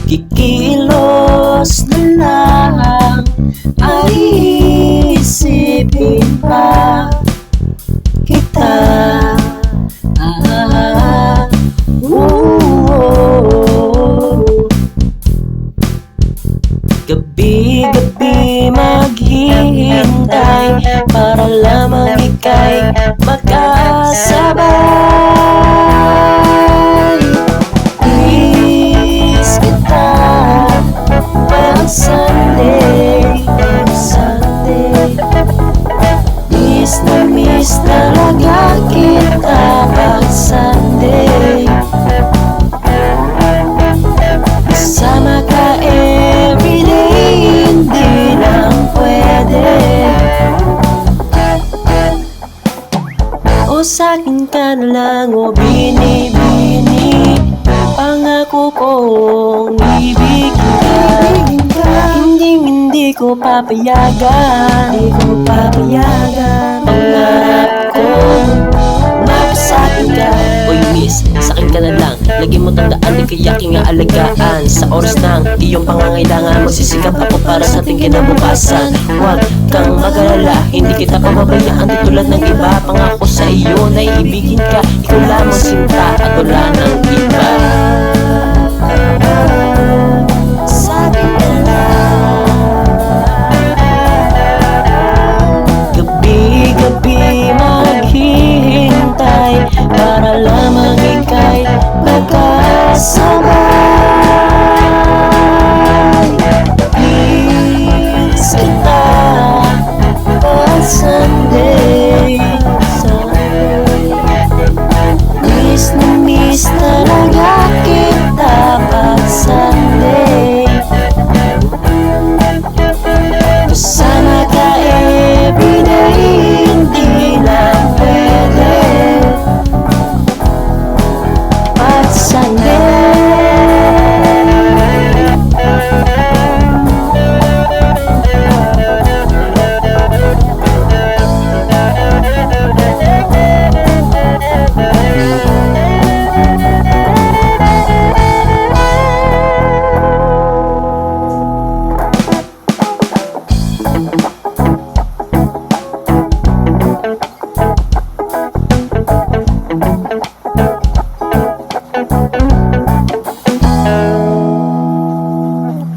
Kikilos na lang ay isipin pa kita. Gabi-gabi maghihintay para lamang ika'y magkasabay. Miss kita pag Sunday, miss na miss talaga kita pag Sunday. Kasama ka everyday, hindi lang pwede. O sa'kin ka na lang, o bini-bini, pangako kong ibigin ka. Hindi ko papayagan, pangarap kong mapasa'kin ka. Uy miss, sa'kin ka na lang, lagi mo tandaan, di kaya aking aalagaan. Sa oras ng iyong pangangailangan, magsisikap ako para sa ating kinabukasan. Huwag kang mag-alala, hindi kita pababayaan. Di tulad ng iba, pangako sa iyo na iibigin ka. Ikaw lamang sinta at wala ng iba. Sabi ka lang, gabi-gabi maghihintay para lamang ika'y magkasabay. Miss kita pag Sunday, miss na miss talaga kita pag Sunday. Kasama ka everyday, hindi lang pwede pag Sunday.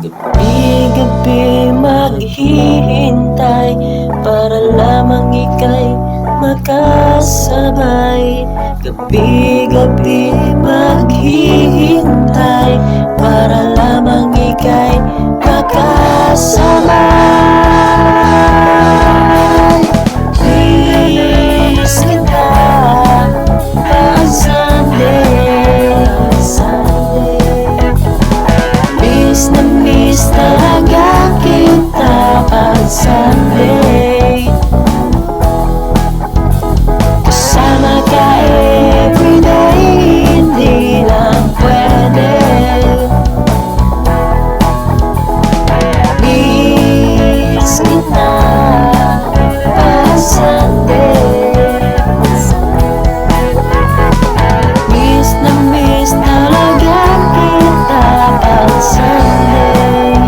Gabi-gabi maghihintay para lamang ika'y magkasabay. Gabi-gabi maghihintay para lamang ika'y magkasabay. Miss kita pag Sunday, miss na miss talaga kita pag Sunday. Kasama ka everyday, hindi lang pwede. Miss kita pag Sunday, miss na miss talaga kita pag Sunday.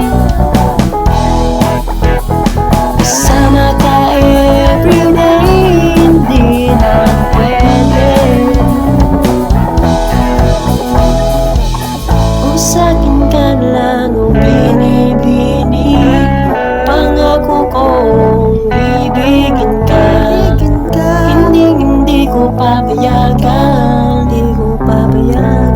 Kasama ka everyday, hindi lang pwede. O sa'kin ka lang, o bini-bini, pangako kong ibigin ka. Hindi ko papayagan, hindi ko papayagan.